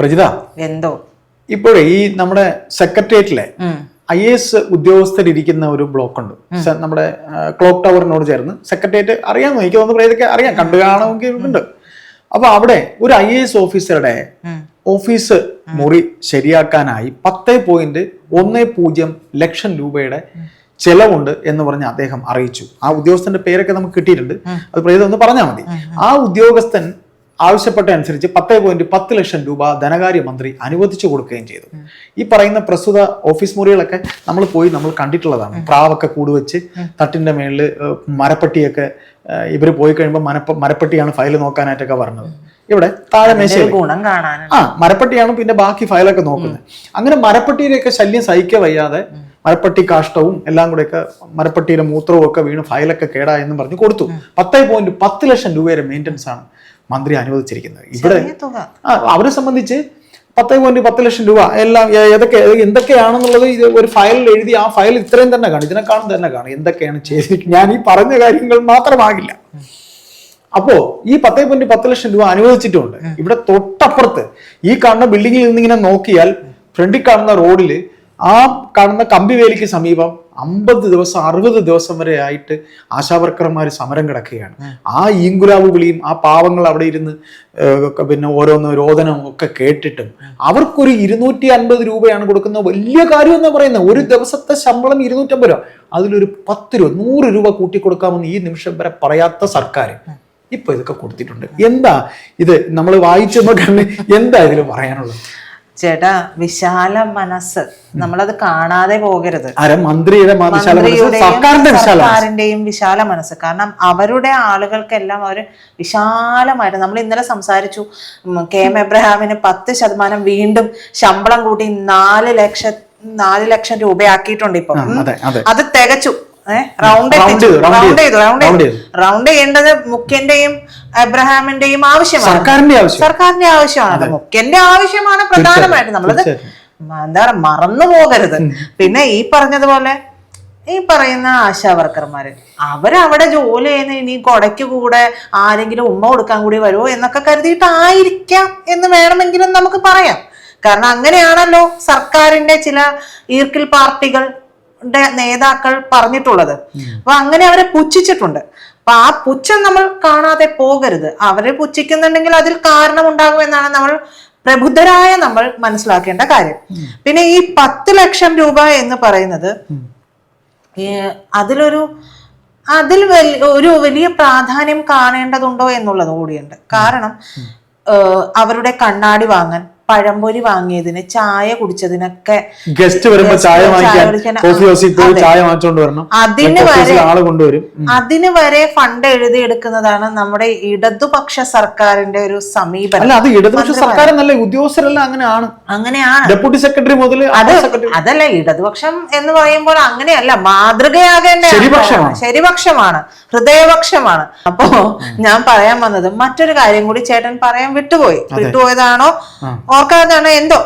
പ്രജിത എന്തോ ഇപ്പോഴേ ഈ നമ്മുടെ സെക്രട്ടേറിയറ്റിലെ IAS ഉദ്യോഗസ്ഥരിരിക്കുന്ന ഒരു ബ്ലോക്ക് ഉണ്ട്. നമ്മുടെ ക്ലോക്ക് ടവറിനോട് ചേർന്ന് സെക്രട്ടേറിയറ്റ് അറിയാമോ? എനിക്ക് തോന്നുന്നു ഇതൊക്കെ അറിയാം, കണ്ടു കാണുമെങ്കിൽ ഉണ്ട്. അപ്പൊ അവിടെ ഒരു IAS ഓഫീസറുടെ ഓഫീസ് മുറി ശരിയാക്കാനായി 10.10 ലക്ഷം രൂപയുടെ ചെലവുണ്ട് എന്ന് പറഞ്ഞ് അദ്ദേഹം അറിയിച്ചു. ആ ഉദ്യോഗസ്ഥന്റെ പേരൊക്കെ നമുക്ക് കിട്ടിയിട്ടുണ്ട്, അത് പ്രേതം ഒന്ന് പറഞ്ഞാൽ മതി. ആ ഉദ്യോഗസ്ഥൻ ആവശ്യപ്പെട്ട അനുസരിച്ച് 10.10 ലക്ഷം രൂപ ധനകാര്യമന്ത്രി അനുവദിച്ചു കൊടുക്കുകയും ചെയ്തു. ഈ പറയുന്ന പ്രസ്തുത ഓഫീസ് മുറികളൊക്കെ നമ്മൾ കണ്ടിട്ടുള്ളതാണ്. പ്രാവൊക്കെ കൂടുവെച്ച് തട്ടിന്റെ മേളിൽ മരപ്പട്ടിയൊക്കെ ഇവര് പോയി കഴിയുമ്പോൾ മരപ്പട്ടിയാണ് ഫയൽ നോക്കാനായിട്ടൊക്കെ പറഞ്ഞത്. ഇവിടെ താഴെ മേശയിൽ മരപ്പട്ടിയാണ് പിന്നെ ബാക്കി ഫയലൊക്കെ നോക്കുന്നത്. അങ്ങനെ മരപ്പട്ടിയുടെയൊക്കെ ശല്യം സഹിക്ക വയ്യാതെ മരപ്പട്ടി കാഷ്ടവും എല്ലാം കൂടെയൊക്കെ മരപ്പട്ടിയുടെ മൂത്രവും ഒക്കെ വീണ് ഫയലൊക്കെ കേടായെന്നും പറഞ്ഞ് കൊടുത്തു. 10.10 ലക്ഷം രൂപയുടെ മെയിൻ്റനൻസ് ആണ് മന്ത്രി അനുവദിച്ചിരിക്കുന്നത്. ഇവിടെ അവരെ സംബന്ധിച്ച് 10.10 ലക്ഷം രൂപ എല്ലാം എന്തൊക്കെയാണെന്നുള്ളത് ഇത് ഒരു ഫയലിൽ എഴുതി ആ ഫയൽ ഇത്രയും തന്നെ കാണും, ഇതിനെക്കാളും തന്നെ കാണും എന്തൊക്കെയാണ് ചെയ്തിരിക്കുന്നത്. ഞാൻ ഈ പറഞ്ഞ കാര്യങ്ങൾ മാത്രമാകില്ല. അപ്പോ ഈ 10.10 ലക്ഷം രൂപ അനുവദിച്ചിട്ടുണ്ട്. ഇവിടെ തൊട്ടപ്പുറത്ത് ഈ കാണുന്ന ബിൽഡിങ്ങിൽ നിന്നിങ്ങനെ നോക്കിയാൽ ഫ്രണ്ടിൽ കാണുന്ന റോഡിൽ ആ കാണുന്ന കമ്പിവേലിക്ക് സമീപം 50 ദിവസം 60 ദിവസം വരെ ആയിട്ട് ആശാവർക്കർമാർ സമരം കിടക്കുകയാണ്. ആ ഈങ്കുലാവ് വിളിയും ആ പാവങ്ങൾ അവിടെ ഇരുന്ന് പിന്നെ ഓരോന്ന് രോദനവും ഒക്കെ കേട്ടിട്ടും അവർക്കൊരു 250 രൂപയാണ് കൊടുക്കുന്നത്. വലിയ കാര്യം എന്ന് പറയുന്നത് ഒരു ദിവസത്തെ ശമ്പളം 250 രൂപ, അതിലൊരു 10 രൂപ 100 രൂപ കൂട്ടിക്കൊടുക്കാമെന്ന് ഈ നിമിഷം വരെ പറയാത്ത സർക്കാർ ഇപ്പൊ ഇതൊക്കെ കൊടുത്തിട്ടുണ്ട്. എന്താ ഇത് നമ്മൾ വായിച്ചെന്നോ കണ്ട് എന്താ ഇതിൽ പറയാനുള്ളത്? ചേട്ടാ, വിശാല മനസ്സ് നമ്മളത് കാണാതെ പോകരുത്. സർക്കാരിന്റെയും വിശാല മനസ്സ്. കാരണം അവരുടെ ആളുകൾക്കെല്ലാം അവർ വിശാലമായിട്ട്, നമ്മൾ ഇന്നലെ സംസാരിച്ചു, KM എബ്രഹാമിന് 10% വീണ്ടും ശമ്പളം കൂട്ടി 4 ലക്ഷം രൂപയാക്കിയിട്ടുണ്ട്. ഇപ്പൊ അത് തികച്ചു. റൗണ്ട് ചെയ്യേണ്ടത് മുഖ്യന്റെയും എബ്രഹാമിന്റെയും ആവശ്യമാണ്, സർക്കാരിന്റെ ആവശ്യമാണ്, മുഖ്യന്റെ ആവശ്യമാണ് പ്രധാനമായിട്ട്. നമ്മളത് എന്താ മറന്നു പോകരുത്. പിന്നെ ഈ പറഞ്ഞതുപോലെ ഈ പറയുന്ന ആശാവർക്കർമാര് അവരവിടെ ജോലി ചെയ്യുന്ന ഇനി കൊടയ്ക്ക് കൂടെ ആരെങ്കിലും ഉമ്മ കൊടുക്കാൻ കൂടി വരുമോ എന്നൊക്കെ കരുതിയിട്ടായിരിക്കാം എന്ന് വേണമെങ്കിലും നമുക്ക് പറയാം. കാരണം അങ്ങനെയാണല്ലോ സർക്കാരിന്റെ ചില ഈർക്കിൽ പാർട്ടികൾ നേതാക്കൾ പറഞ്ഞിട്ടുള്ളത്. അപ്പൊ അങ്ങനെ അവരെ പുച്ഛിച്ചിട്ടുണ്ട്. അപ്പൊ ആ പുച്ഛം നമ്മൾ കാണാതെ പോകരുത്. അവരെ പുച്ഛിക്കുന്നുണ്ടെങ്കിൽ അതിൽ കാരണം ഉണ്ടാകുമെന്നാണ് നമ്മൾ പ്രബുദ്ധരായ നമ്മൾ മനസ്സിലാക്കേണ്ട കാര്യം. പിന്നെ ഈ 10 ലക്ഷം രൂപ എന്ന് പറയുന്നത് അതിൽ വലിയ പ്രാധാന്യം കാണേണ്ടതുണ്ടോ എന്നുള്ളത് കൂടിയുണ്ട്. കാരണം അവരുടെ കണ്ണാടി വാങ്ങാൻ, പഴംപൊരി വാങ്ങിയതിന്, ചായ കുടിച്ചതിനൊക്കെ, ഗസ്റ്റ് വരുമ്പോ ചായ അതിന് വരെ ഫണ്ട് എഴുതിയെടുക്കുന്നതാണ് നമ്മുടെ ഇടതുപക്ഷ സർക്കാരിന്റെ ഒരു സമീപനം. അല്ല, അത് ഇടതുപക്ഷ സർക്കാരെന്നല്ല, ഉദ്യോഗസ്ഥരെല്ലാം അങ്ങനെയാണ്. ഡെപ്യൂട്ടി സെക്രട്ടറി മുതൽ അതല്ല, ഇടതുപക്ഷം എന്ന് പറയുമ്പോൾ അങ്ങനെയല്ല, മാതൃകയാകേണ്ട ശരിപക്ഷമാണ്, ഹൃദയപക്ഷമാണ്. അപ്പോ ഞാൻ പറയാൻ വന്നത് മറ്റൊരു കാര്യം കൂടി ചേട്ടൻ പറയാൻ വിട്ടുപോയതാണോ ഓർക്കാതാണ് എന്തോ.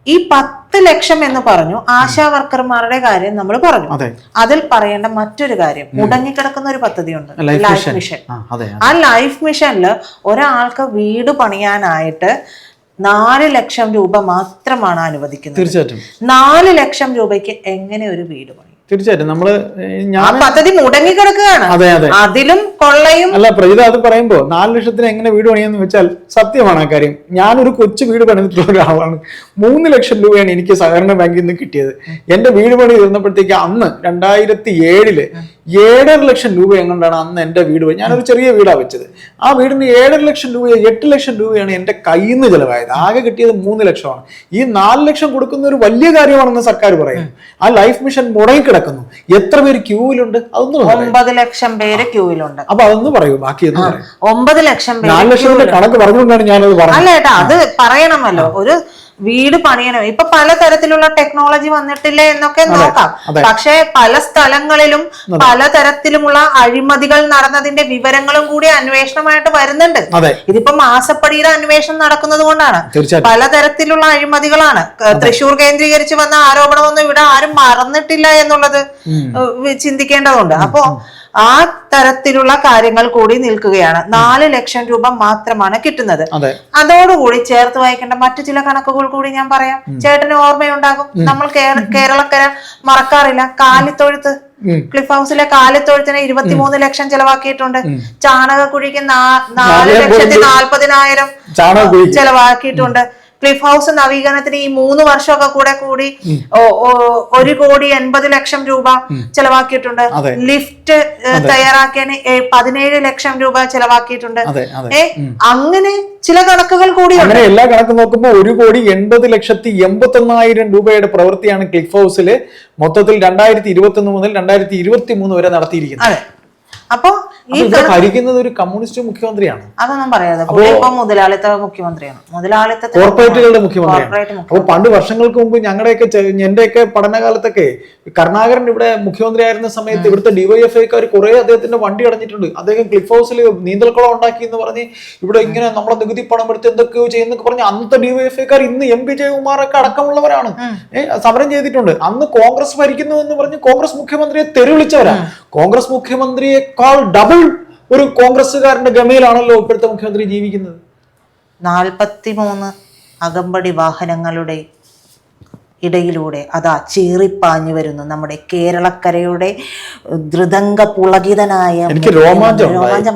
ഈ 10 ലക്ഷം എന്ന് പറഞ്ഞു, ആശാ വർക്കർമാരുടെ കാര്യം നമ്മൾ പറഞ്ഞു. അതിൽ പറയേണ്ട മറ്റൊരു കാര്യം, മുടങ്ങിക്കിടക്കുന്ന ഒരു പദ്ധതിയുണ്ട്, ലൈഫ് മിഷൻ. ആ ലൈഫ് മിഷനിൽ ഒരാൾക്ക് വീട് പണിയാനായിട്ട് 4 ലക്ഷം രൂപ മാത്രമാണ് അനുവദിക്കുന്നത്. തീർച്ചയായിട്ടും 4 ലക്ഷം രൂപയ്ക്ക് എങ്ങനെ ഒരു വീട് പണി? തീർച്ചയായിട്ടും പദ്ധതി മുടങ്ങിക്കിടക്കുകയാണ്. അതിലും കൊള്ളയും. അല്ല പ്രജിത, അത് പറയുമ്പോ 4 ലക്ഷത്തിന് എങ്ങനെ വീട് പണിയെന്ന് വെച്ചാൽ സത്യമാണ് ആ കാര്യം. ഞാനൊരു കൊച്ചു വീട് പണിതിട്ടുള്ള ഒരാളാണ്. 3 ലക്ഷം രൂപയാണ് എനിക്ക് സഹകരണ ബാങ്കിൽ നിന്ന് കിട്ടിയത്. എന്റെ വീട് പണി തീർന്നപ്പോഴത്തേക്ക് അന്ന് 2007 7.5 ലക്ഷം രൂപ എങ്ങോട്ടാണ് അന്ന് എന്റെ വീട് പണി. ഞാനൊരു ചെറിയ വീടാണ് വെച്ചത്. ആ വീടിന് 7.5 ലക്ഷം രൂപ 8 ലക്ഷം രൂപയാണ് എന്റെ കയ്യിൽ നിന്ന് ചെലവായത്. ആകെ കിട്ടിയത് 3 ലക്ഷമാണ്. ഈ 4 ലക്ഷം കൊടുക്കുന്ന ഒരു വലിയ കാര്യമാണെന്ന് സർക്കാർ പറയുന്നു. ആ ലൈഫ് മിഷൻ മുടങ്ങിക്കിടക്കുന്നു. എത്ര പേര് ക്യൂവിലുണ്ട്? അതൊന്നും 9 ലക്ഷം പേര് ക്യൂവിലുണ്ട്. അപ്പൊ അതൊന്ന് പറയൂ, ബാക്കി 9 ലക്ഷം 4 ലക്ഷത്തിന്റെ കണക്ക് പറഞ്ഞുകൊണ്ടാണ് ഞാനത് പറഞ്ഞത്. അല്ല ഏട്ടാ, അത് പറയണമല്ലോ. ഒരു വീട് പണിയണം. ഇപ്പൊ പലതരത്തിലുള്ള ടെക്നോളജി വന്നിട്ടില്ലേ എന്നൊക്കെ നോക്കാം. പക്ഷെ പല സ്ഥലങ്ങളിലും പലതരത്തിലുമുള്ള അഴിമതികൾ നടന്നതിന്റെ വിവരങ്ങളും കൂടി അന്വേഷണമായിട്ട് വരുന്നുണ്ട്. ഇതിപ്പോ മാസപ്പടിയുടെ അന്വേഷണം നടക്കുന്നത് കൊണ്ടാണ്. പലതരത്തിലുള്ള അഴിമതികളാണ്. തൃശ്ശൂർ കേന്ദ്രീകരിച്ച് വന്ന ആരോപണമൊന്നും ഇവിടെ ആരും മറന്നിട്ടില്ല എന്നുള്ളത് ചിന്തിക്കേണ്ടതുണ്ട്. അപ്പോ ആ തരത്തിലുള്ള കാര്യങ്ങൾ കൂടി നിൽക്കുകയാണ്. 4 ലക്ഷം രൂപ മാത്രമാണ് കിട്ടുന്നത്. അതോടുകൂടി ചേർത്ത് വായിക്കേണ്ട മറ്റു ചില കണക്കുകൾ കൂടി ഞാൻ പറയാം. ചേട്ടന് ഓർമ്മയുണ്ടാകും, നമ്മൾ കേരളക്കര മറക്കാറില്ല. കാലിത്തൊഴുത്ത്, ക്ലിഫ് ഹൗസിലെ കാലിത്തൊഴുത്തിന് 23 ലക്ഷം ചെലവാക്കിയിട്ടുണ്ട്. ചാണകക്കുഴിക്ക് 4,40,000 ചെലവാക്കിയിട്ടുണ്ട്. ക്ലിഫ് ഹൗസ് നവീകരണത്തിന് ഈ 3 വർഷമൊക്കെ കൂടി 1,80,00,000 രൂപ ചെലവാക്കിയിട്ടുണ്ട്. ലിഫ്റ്റ് തയ്യാറാക്കിയതിന് 17 ലക്ഷം രൂപ ചെലവാക്കിയിട്ടുണ്ട്. അങ്ങനെ ചില കണക്കുകൾ കൂടി അങ്ങനെ എല്ലാ കണക്കും നോക്കുമ്പോൾ 1,80,81,000 രൂപയുടെ പ്രവൃത്തിയാണ് ക്ലിഫ് ഹൗസിൽ മൊത്തത്തിൽ 2021 മുതൽ 2023 വരെ നടത്തിയിരിക്കുന്നത്. അപ്പൊ ഈ ഭരിക്കുന്നത് ഒരു കമ്മ്യൂണിസ്റ്റ് മുഖ്യമന്ത്രിയാണ്. അതൊന്നും പറയാതെ മുതലാളിത്ത മുഖ്യമന്ത്രിയാണ്, കോർപ്പറേറ്റുകളുടെ മുഖ്യമന്ത്രിയാണ്. അപ്പൊ പണ്ട് വർഷങ്ങൾക്ക് മുമ്പ് എന്റെയൊക്കെ പഠനകാലത്തൊക്കെ കരുണാകരൻ ഇവിടെ മുഖ്യമന്ത്രി ആയിരുന്ന സമയത്ത് ഇവിടുത്തെ ഡിവൈഎഫ്ഐക്കാർ കുറെ അദ്ദേഹത്തിന്റെ വണ്ടി അടഞ്ഞിട്ടുണ്ട്. അദ്ദേഹം ക്ലിഫ് ഹൗസിൽ നീന്തൽക്കുളം ഉണ്ടാക്കി എന്ന് പറഞ്ഞ് ഇവിടെ ഇങ്ങനെ നമ്മളെ നികുതി പണം എടുത്ത് എന്തൊക്കെയോ ചെയ്യുന്നൊക്കെ പറഞ്ഞ് അന്നത്തെ ഡിവൈഎഫ്ഐക്കാർ ഇന്ന് MP ജയകുമാറൊക്കെ അടക്കമുള്ളവരാണ് സമരം ചെയ്തിട്ടുണ്ട്. അന്ന് കോൺഗ്രസ് ഭരിക്കുന്നു എന്ന് പറഞ്ഞ് കോൺഗ്രസ് മുഖ്യമന്ത്രിയെ തെരുവിളിച്ചവരാണ്. കോൺഗ്രസ് മുഖ്യമന്ത്രിയെക്കാൾ ഡബിൾ ഒരു കോൺഗ്രസ്സുകാരന്റെ ഗമയിലാണല്ലോ ഇപ്പോഴത്തെ മുഖ്യമന്ത്രി ജീവിക്കുന്നത്. 43 അകമ്പടി വാഹനങ്ങളുടെ ഇടയിലൂടെ അതാ ചീറിപ്പാഞ്ഞു വരുന്നു നമ്മുടെ കേരളക്കരയുടെ ധൃതംഗ പുളകിതനായ രോമാഞ്ചം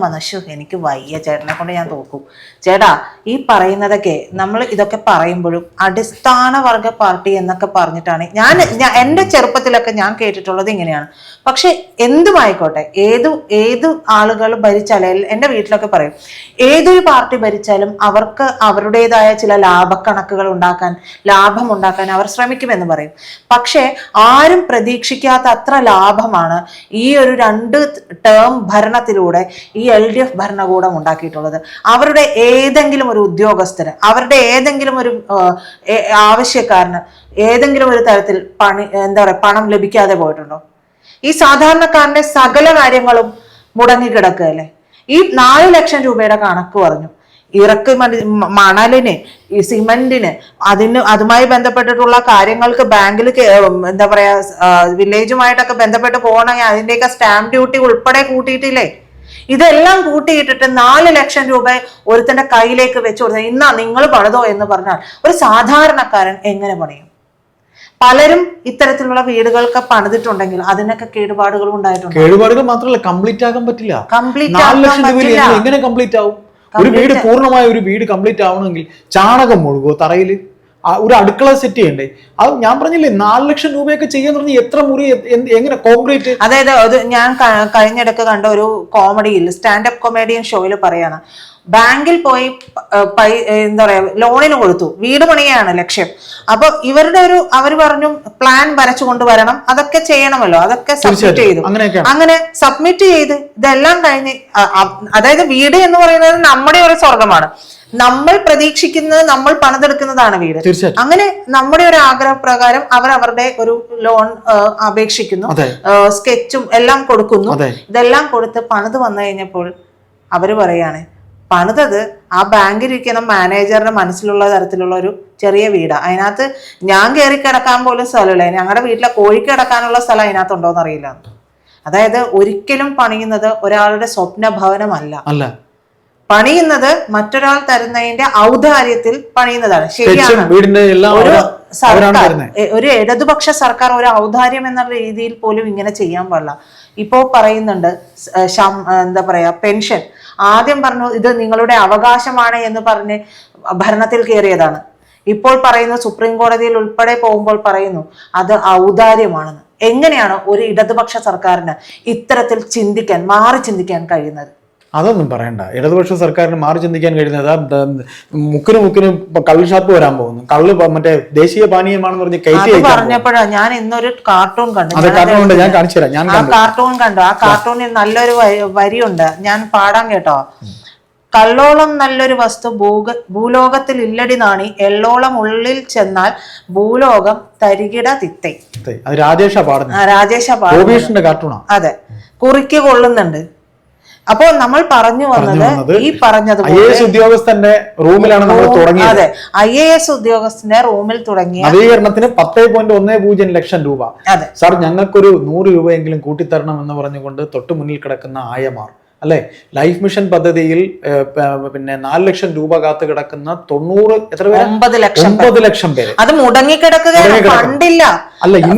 വന്നു. എനിക്ക് വയ്യ, ചേട്ടനെ കൊണ്ട് ഞാൻ തോക്കും. ചേട്ടാ, ഈ പറയുന്നതൊക്കെ നമ്മൾ ഇതൊക്കെ പറയുമ്പോഴും അടിസ്ഥാന വർഗ പാർട്ടി എന്നൊക്കെ പറഞ്ഞിട്ടാണ് എന്റെ ചെറുപ്പത്തിലൊക്കെ ഞാൻ കേട്ടിട്ടുള്ളത് ഇങ്ങനെയാണ്. പക്ഷെ എന്തുമായിക്കോട്ടെ, ഏത് ആളുകൾ ഭരിച്ചാലും, എന്റെ വീട്ടിലൊക്കെ പറയും, ഏതൊരു പാർട്ടി ഭരിച്ചാലും അവർക്ക് അവരുടേതായ ചില ലാഭക്കണക്കുകൾ ഉണ്ടാക്കാൻ, ലാഭം ഉണ്ടാക്കാൻ അവർ ശ്രമിക്കുമെന്ന് പറയും. പക്ഷെ ആരും പ്രതീക്ഷിക്കാത്ത അത്ര ലാഭമാണ് ഈ ഒരു 2 ടേം ഭരണത്തിലൂടെ ഈ LDF ഭരണകൂടം ഉണ്ടാക്കിയിട്ടുള്ളത്. അവരുടെ ഏതെങ്കിലും ഒരു ഉദ്യോഗസ്ഥന്, അവരുടെ ഏതെങ്കിലും ഒരു ആവശ്യക്കാരന് ഏതെങ്കിലും ഒരു തരത്തിൽ പണം ലഭിക്കാതെ പോയിട്ടുണ്ടോ? ഈ സാധാരണക്കാരന്റെ സകല കാര്യങ്ങളും മുടങ്ങിക്കിടക്കുകയല്ലേ. ഈ 4 ലക്ഷം രൂപയുടെ കണക്ക് പറഞ്ഞു. മണലിന്, ഈ സിമന്റിന്, അതുമായി ബന്ധപ്പെട്ടിട്ടുള്ള കാര്യങ്ങൾക്ക് ബാങ്കിൽ വില്ലേജുമായിട്ടൊക്കെ ബന്ധപ്പെട്ട് പോകണമെങ്കിൽ അതിന്റെയൊക്കെ സ്റ്റാമ്പ് ഡ്യൂട്ടി ഉൾപ്പെടെ കൂട്ടിയിട്ടില്ലേ? ഇതെല്ലാം കൂട്ടിയിട്ടിട്ട് 4 ലക്ഷം രൂപ ഒരുത്തന്റെ കയ്യിലേക്ക് വെച്ചു കൊടുത്താൽ ഇന്നാ നിങ്ങൾ പണിതോ എന്ന് പറഞ്ഞാൽ ഒരു സാധാരണക്കാരൻ എങ്ങനെ പണിയും? പലരും ഇത്തരത്തിലുള്ള വീടുകൾക്ക് പണിതിട്ടുണ്ടെങ്കിൽ അതിനൊക്കെ കേടുപാടുകളും ഉണ്ടായിട്ടുണ്ട്. കേടുപാടുകൾ മാത്രമല്ല, കംപ്ലീറ്റ് ആകാൻ പറ്റില്ല. എങ്ങനെ കംപ്ലീറ്റ് ആവും? ഒരു വീട് പൂർണ്ണമായ ഒരു വീട് കംപ്ലീറ്റ് ആവണമെങ്കിൽ ചാണകം മുഴുകോ തറയിൽ? ഒരു അടുക്കള സെറ്റ് ചെയ്യണ്ടേ? അത് ഞാൻ പറഞ്ഞില്ലേ, 4 ലക്ഷം രൂപയൊക്കെ ചെയ്യാൻ പറഞ്ഞ എത്ര മുറി, എങ്ങനെ കോൺക്രീറ്റ്? അതായത് ഞാൻ കഴിഞ്ഞിടക്ക് കണ്ട ഒരു കോമഡിയിൽ, സ്റ്റാൻഡപ്പ് കൊമേഡിയൻ ഷോയിൽ പറയാണ്, ബാങ്കിൽ പോയി ലോണിന് കൊടുത്തു, വീട് പണിയാണ് ലക്ഷ്യം. അപ്പൊ അവർ പറഞ്ഞു പ്ലാൻ വരച്ചു കൊണ്ടുവരണം, അതൊക്കെ ചെയ്യണമല്ലോ, അതൊക്കെ സബ്മിറ്റ് ചെയ്തു. അങ്ങനെ സബ്മിറ്റ് ചെയ്ത് ഇതെല്ലാം കഴിഞ്ഞ്, അതായത് വീട് എന്ന് പറയുന്നത് നമ്മുടെ ഒരു സ്വർഗമാണ്. നമ്മൾ പ്രതീക്ഷിക്കുന്നത്, നമ്മൾ പണിതെടുക്കുന്നതാണ് വീട്. അങ്ങനെ നമ്മുടെ ഒരു ആഗ്രഹപ്രകാരം അവരുടെ ഒരു ലോൺ അപേക്ഷിക്കുന്നു, സ്കെച്ചും എല്ലാം കൊടുക്കുന്നു. ഇതെല്ലാം കൊടുത്ത് പണിത് വന്നു കഴിഞ്ഞപ്പോൾ അവര് പറയാണ്, പണിതത് ആ ബാങ്കിൽ ഇരിക്കുന്ന മാനേജറുടെ മനസ്സിലുള്ള തരത്തിലുള്ള ഒരു ചെറിയ വീടാണ്. അതിനകത്ത് ഞാൻ കയറി കിടക്കാൻ പോലും സ്ഥലമില്ല. ഞങ്ങളുടെ വീട്ടിലെ കോഴിക്ക് കിടക്കാനുള്ള സ്ഥലം അതിനകത്തുണ്ടോന്ന് അറിയില്ല. അതായത് ഒരിക്കലും പണിയുന്നത് ഒരാളുടെ സ്വപ്ന ഭവനമല്ല, പണിയുന്നത് മറ്റൊരാൾ തരുന്നതിന്റെ ഔദാര്യത്തിൽ പണിയുന്നതാണ്. ശരിയാണ്, ഒരു സർക്കാർ, ഒരു ഇടതുപക്ഷ സർക്കാർ ഒരു ഔദാര്യം എന്ന രീതിയിൽ പോലും ഇങ്ങനെ ചെയ്യാൻ പാടില്ല. ഇപ്പോ പറയുന്നുണ്ട് പെൻഷൻ. ആദ്യം പറഞ്ഞു ഇത് നിങ്ങളുടെ അവകാശമാണ് എന്ന് പറഞ്ഞ് ഭരണത്തിൽ കയറിയതാണ്. ഇപ്പോൾ പറയുന്നു, സുപ്രീം കോടതിയിൽ ഉൾപ്പെടെ പോകുമ്പോൾ പറയുന്നു അത് ഔദാര്യമാണെന്ന്. എങ്ങനെയാണ് ഒരു ഇടതുപക്ഷ സർക്കാരിന് ഇത്തരത്തിൽ മാറി ചിന്തിക്കാൻ കഴിയുന്നത്? അതൊന്നും പറയണ്ട. ഇടതുപക്ഷ സർക്കാരിന് മാറി ചിന്തിക്കാൻ കഴിയുന്നത് മുക്കിന് കള്ള് ഷാപ്പ് വരാൻ പോകുന്നു. കള്ള് മറ്റേ ദേശീയ പാനീയമാണെന്ന് പറഞ്ഞ് പറഞ്ഞപ്പോഴാ ഞാൻ ഇന്നൊരു കാർട്ടൂൺ കണ്ടു. ഞാൻ കാണിച്ചു തരാം. ആ കാർട്ടൂൺ കണ്ടു. ആ കാർട്ടൂണിൽ നല്ലൊരു വരിയുണ്ട്, ഞാൻ പാടാൻ കേട്ടോ. കള്ളോളം നല്ലൊരു വസ്തു ഭൂലോകത്തിൽ ഇല്ലടി നാണി, എള്ളോളം ഉള്ളിൽ ചെന്നാൽ ഭൂലോകം തരികിട തിത്തൈ. രാജേഷ പാടുന്നത്. അതെ, കുറിക്ക് കൊള്ളുന്നുണ്ട്. അപ്പൊ നമ്മൾ പറഞ്ഞു വന്നത് ഈ പറഞ്ഞതുപോലെ IAS ഉദ്യോഗസ്ഥന്റെ റൂമിലാണ് നമ്മൾ തുടങ്ങിയത്. അതെ, IAS ഉദ്യോഗസ്ഥന്റെ റൂമിൽ തുടങ്ങിയ നവീകരണത്തിന് 10.10 ലക്ഷം രൂപ. അതെ സാർ, ഞങ്ങൾക്കൊരു 100 രൂപയെങ്കിലും കൂട്ടിത്തരണം എന്ന് പറഞ്ഞുകൊണ്ട് തൊട്ടു മുന്നിൽ കിടക്കുന്ന ആയമാർ, അല്ലെ, ലൈഫ് മിഷൻ പദ്ധതിയിൽ പിന്നെ 4 ലക്ഷം രൂപ കാത്തു കിടക്കുന്ന 9 ലക്ഷം പേര് അത് മുടങ്ങിക്കിടക്കുകയാണ്. ഫണ്ടില്ല.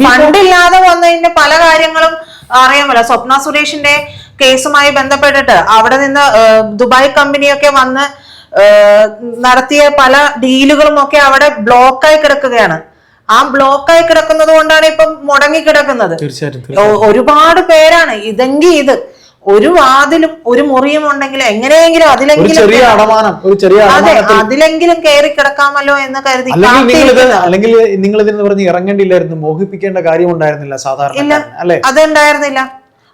ഫണ്ടില്ലാതെ വന്നതിന്റെ പല കാര്യങ്ങളും അറിയാമല്ലോ. സ്വപ്ന സുരേഷിന്റെ കേസുമായി ബന്ധപ്പെട്ടിട്ട് അവിടെ നിന്ന് ദുബായ് കമ്പനിയൊക്കെ വന്ന് നടത്തിയ പല ഡീലുകളും ഒക്കെ അവിടെ ബ്ലോക്കായി കിടക്കുകയാണ്. ആ ബ്ലോക്കായി കിടക്കുന്നത് കൊണ്ടാണ് ഇപ്പം മുടങ്ങിക്കിടക്കുന്നത്. ഒരുപാട് പേരാണ് ഇതെങ്കിൽ ഇത് ഒരു വാതിലും ഒരു മുറിയും ഉണ്ടെങ്കിൽ എങ്ങനെയെങ്കിലും അതിലെങ്കിലും കയറി കിടക്കാമല്ലോ എന്ന് കരുതി. അല്ലെങ്കിൽ നിങ്ങൾ ഇതിന് പറഞ്ഞ് ഇറങ്ങേണ്ടില്ലായിരുന്നു, മോഹിപ്പിക്കേണ്ട കാര്യം ഉണ്ടായിരുന്നില്ല സാധാരണ. അതുണ്ടായിരുന്നില്ല.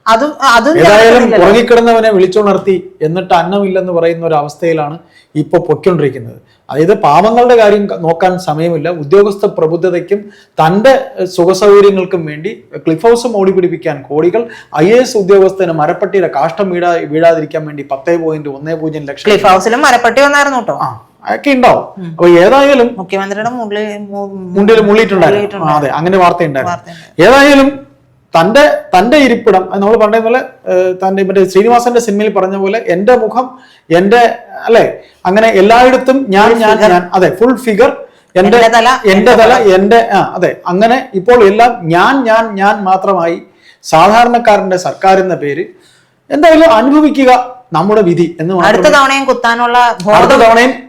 ഏതായാലും ഉറങ്ങിക്കിടന്നവനെ വിളിച്ചുണർത്തി എന്നിട്ട് അന്നമില്ലെന്ന് പറയുന്ന ഒരു അവസ്ഥയിലാണ് ഇപ്പൊ പൊയ്ക്കൊണ്ടിരിക്കുന്നത്. അതായത് പാവങ്ങളുടെ കാര്യം നോക്കാൻ സമയമില്ല. ഉദ്യോഗസ്ഥ പ്രബുദ്ധതയ്ക്കും തന്റെ സുഖസൗകര്യങ്ങൾക്കും വേണ്ടി ക്ലിഫ് ഹൗസ് മോടി പിടിപ്പിക്കാൻ കോടികൾ, IAS ഉദ്യോഗസ്ഥന് മരപ്പട്ടിയുടെ കാഷ്ടം വീഴാതിരിക്കാൻ വേണ്ടി 10.10 ലക്ഷം. ക്ലിഫ് ഹൗസിലും മരപ്പട്ടി വന്നായിരുന്നു കേട്ടോ. ഒക്കെ ഉണ്ടാവും. അപ്പൊ ഏതായാലും മുഖ്യമന്ത്രിയുടെ മുണ്ടിൽ മുള്ളിയിട്ടുണ്ടായിരുന്നു. അതെ, അങ്ങനെ വാർത്തയുണ്ടായിരുന്നു. ഏതായാലും തന്റെ ഇരിപ്പിടം നമ്മൾ പറഞ്ഞ പോലെ തന്റെ മറ്റേ ശ്രീനിവാസന്റെ സിനിമയിൽ പറഞ്ഞ പോലെ എന്റെ മുഖം എന്റെ, അല്ലെ, അങ്ങനെ എല്ലായിടത്തും ഞാൻ അതെ, ഫുൾ ഫിഗർ, എന്റെ തല എന്റെ, അതെ, അങ്ങനെ ഇപ്പോൾ എല്ലാം ഞാൻ മാത്രമായി സാധാരണക്കാരന്റെ സർക്കാർ എന്ന പേര് എന്തായാലും അനുഭവിക്കുക നമ്മുടെ വിധി എന്ന്. അടുത്ത തവണയും കുത്താനുള്ള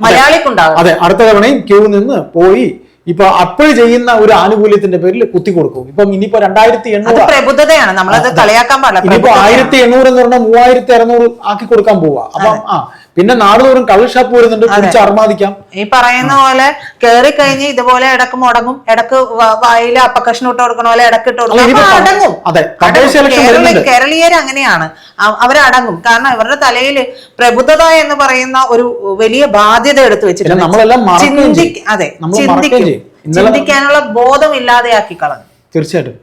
മലയാളിക്കുണ്ടാവും. അതെ, അടുത്ത തവണയും ക്യൂ നിന്ന് പോയി ഇപ്പൊ അപ്പോഴ് ചെയ്യുന്ന ഒരു ആനുകൂല്യത്തിന്റെ പേരിൽ കുത്തി കൊടുക്കും. ഇപ്പം ഇനിയിപ്പോ 2800 പ്രബുദ്ധതയാണ്, നമ്മളത് കളിയാക്കാൻ പാടില്ല. ഇനിയിപ്പോ 1800 എന്ന് പറഞ്ഞാൽ 3600 ആക്കി കൊടുക്കാൻ പോവാ. അപ്പം പിന്നെ നാടുതോറും കള്ള് ഷാപ്പ് വരുന്നുണ്ട്, കുടിച്ച് അർമാദിക്കാം. ഈ പറയുന്ന പോലെ കേറി കഴിഞ്ഞ് ഇതുപോലെ ഇടക്ക് മുടങ്ങും, ഇടക്ക് വായില് അപ്പക്കഷ്ണം ഇട്ട് കൊടുക്കണ പോലെ ഇടക്ക് ഇട്ട് കൊടുക്കും, അടങ്ങും. കേരളീയർ അങ്ങനെയാണ്, അവരടങ്ങും. കാരണം ഇവരുടെ തലയിൽ പ്രബുദ്ധത എന്ന് പറയുന്ന ഒരു വലിയ ബാധ്യത എടുത്തു വെച്ചിട്ടുണ്ട്. നമ്മളെല്ലാം ചിന്തിക്കാനുള്ള ബോധം ഇല്ലാതെയാക്കി കളഞ്ഞു. തീർച്ചയായിട്ടും.